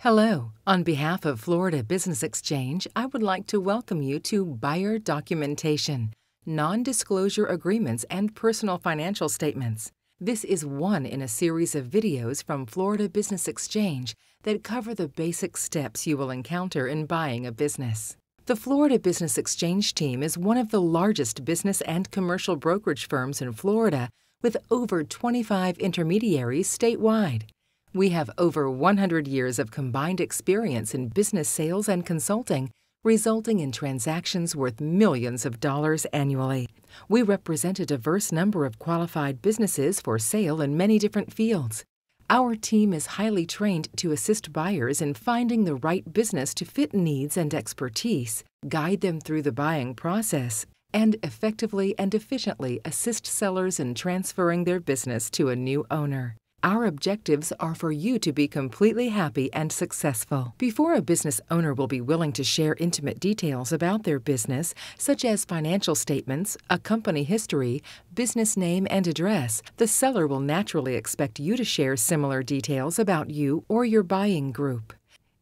Hello. On behalf of Florida Business Exchange, I would like to welcome you to Buyer Documentation, Non-Disclosure Agreements, and Personal Financial Statements. This is one in a series of videos from Florida Business Exchange that cover the basic steps you will encounter in buying a business. The Florida Business Exchange team is one of the largest business and commercial brokerage firms in Florida, with over 25 intermediaries statewide. We have over 100 years of combined experience in business sales and consulting, resulting in transactions worth millions of dollars annually. We represent a diverse number of qualified businesses for sale in many different fields. Our team is highly trained to assist buyers in finding the right business to fit needs and expertise, guide them through the buying process, and effectively and efficiently assist sellers in transferring their business to a new owner. Our objectives are for you to be completely happy and successful. Before a business owner will be willing to share intimate details about their business, such as financial statements, a company history, business name, and address, the seller will naturally expect you to share similar details about you or your buying group.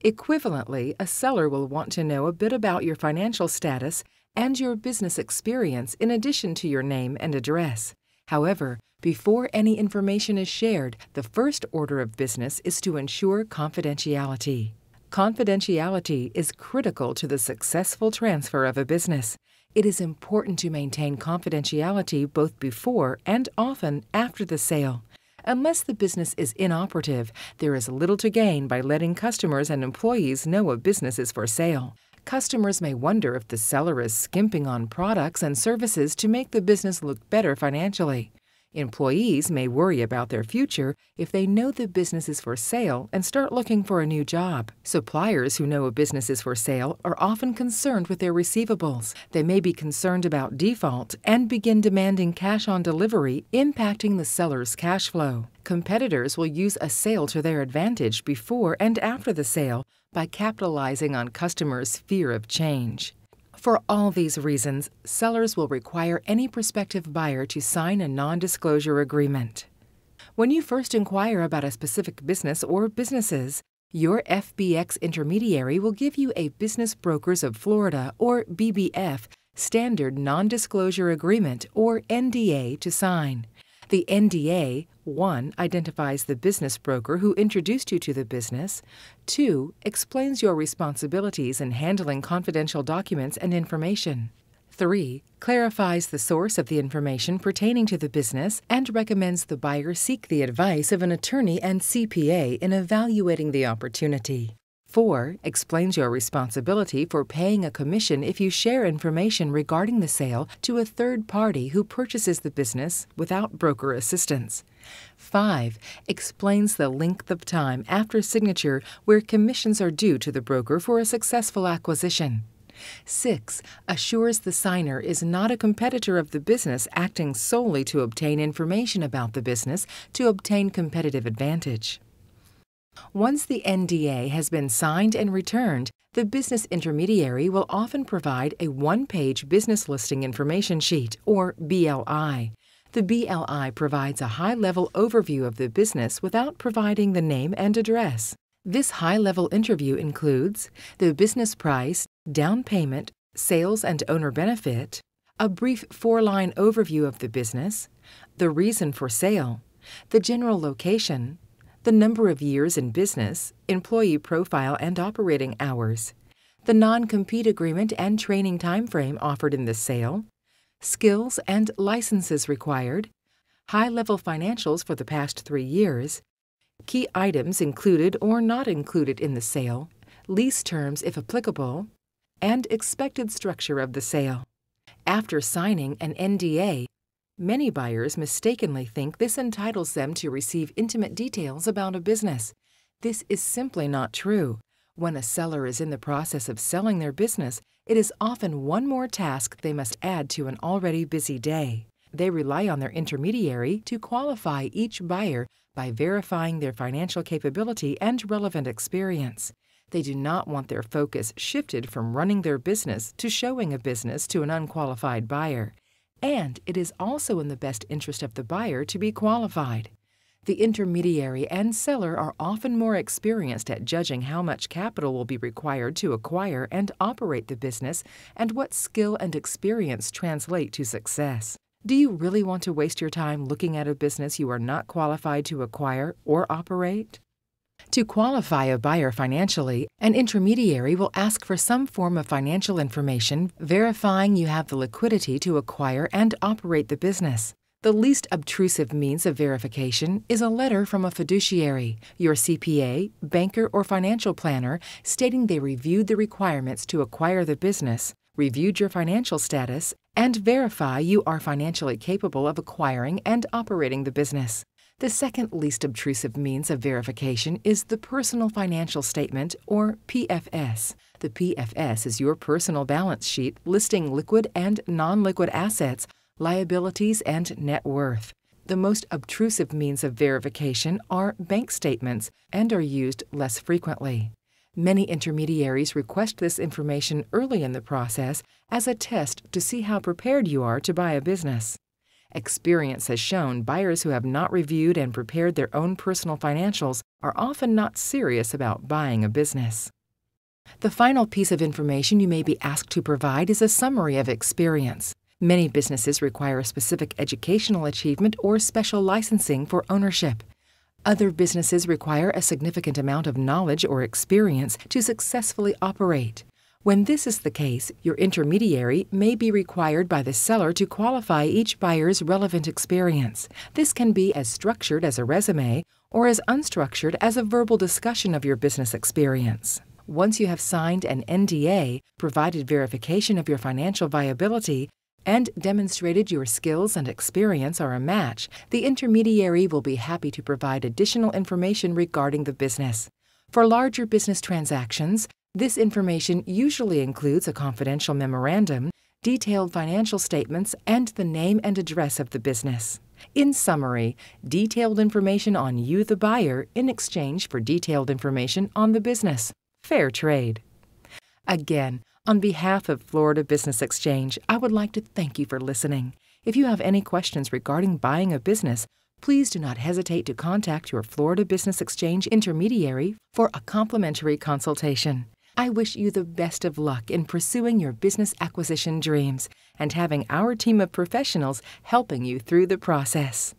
Equivalently, a seller will want to know a bit about your financial status and your business experience in addition to your name and address. However, before any information is shared, the first order of business is to ensure confidentiality. Confidentiality is critical to the successful transfer of a business. It is important to maintain confidentiality both before and often after the sale. Unless the business is inoperative, there is little to gain by letting customers and employees know a business is for sale. Customers may wonder if the seller is skimping on products and services to make the business look better financially. Employees may worry about their future if they know the business is for sale and start looking for a new job. Suppliers who know a business is for sale are often concerned with their receivables. They may be concerned about default and begin demanding cash on delivery, impacting the seller's cash flow. Competitors will use a sale to their advantage before and after the sale by capitalizing on customers' fear of change. For all these reasons, sellers will require any prospective buyer to sign a non-disclosure agreement. When you first inquire about a specific business or businesses, your FBX intermediary will give you a Business Brokers of Florida, or BBF, Standard Non-Disclosure Agreement, or NDA, to sign. The NDA, 1. Identifies the business broker who introduced you to the business. 2. Explains your responsibilities in handling confidential documents and information. 3. Clarifies the source of the information pertaining to the business and recommends the buyer seek the advice of an attorney and CPA in evaluating the opportunity. 4. Explains your responsibility for paying a commission if you share information regarding the sale to a third party who purchases the business without broker assistance. 5. Explains the length of time after signature where commissions are due to the broker for a successful acquisition. 6. Assures the signer is not a competitor of the business acting solely to obtain information about the business to obtain competitive advantage. Once the NDA has been signed and returned, the business intermediary will often provide a one-page business listing information sheet, or BLI. The BLI provides a high-level overview of the business without providing the name and address. This high-level overview includes the business price, down payment, sales and owner benefit, a brief 4-line overview of the business, the reason for sale, the general location, the number of years in business, employee profile and operating hours, the non-compete agreement and training timeframe offered in the sale, skills and licenses required, high-level financials for the past 3 years, key items included or not included in the sale, lease terms if applicable, and expected structure of the sale. After signing an NDA, many buyers mistakenly think this entitles them to receive intimate details about a business. This is simply not true. When a seller is in the process of selling their business, it is often one more task they must add to an already busy day. They rely on their intermediary to qualify each buyer by verifying their financial capability and relevant experience. They do not want their focus shifted from running their business to showing a business to an unqualified buyer. And it is also in the best interest of the buyer to be qualified. The intermediary and seller are often more experienced at judging how much capital will be required to acquire and operate the business and what skill and experience translate to success. Do you really want to waste your time looking at a business you are not qualified to acquire or operate? To qualify a buyer financially, an intermediary will ask for some form of financial information verifying you have the liquidity to acquire and operate the business. The least obtrusive means of verification is a letter from a fiduciary, your CPA, banker, or financial planner stating they reviewed the requirements to acquire the business, reviewed your financial status, and verify you are financially capable of acquiring and operating the business. The second least obtrusive means of verification is the personal financial statement, or PFS. The PFS is your personal balance sheet listing liquid and non-liquid assets, liabilities, and net worth. The most obtrusive means of verification are bank statements and are used less frequently. Many intermediaries request this information early in the process as a test to see how prepared you are to buy a business. Experience has shown buyers who have not reviewed and prepared their own personal financials are often not serious about buying a business. The final piece of information you may be asked to provide is a summary of experience. Many businesses require a specific educational achievement or special licensing for ownership. Other businesses require a significant amount of knowledge or experience to successfully operate. When this is the case, your intermediary may be required by the seller to qualify each buyer's relevant experience. This can be as structured as a resume or as unstructured as a verbal discussion of your business experience. Once you have signed an NDA, provided verification of your financial viability, and demonstrated your skills and experience are a match, the intermediary will be happy to provide additional information regarding the business. For larger business transactions, this information usually includes a confidential memorandum, detailed financial statements, and the name and address of the business. In summary, detailed information on you, the buyer, in exchange for detailed information on the business. Fair trade. Again, on behalf of Florida Business Exchange, I would like to thank you for listening. If you have any questions regarding buying a business, please do not hesitate to contact your Florida Business Exchange intermediary for a complimentary consultation. I wish you the best of luck in pursuing your business acquisition dreams and having our team of professionals helping you through the process.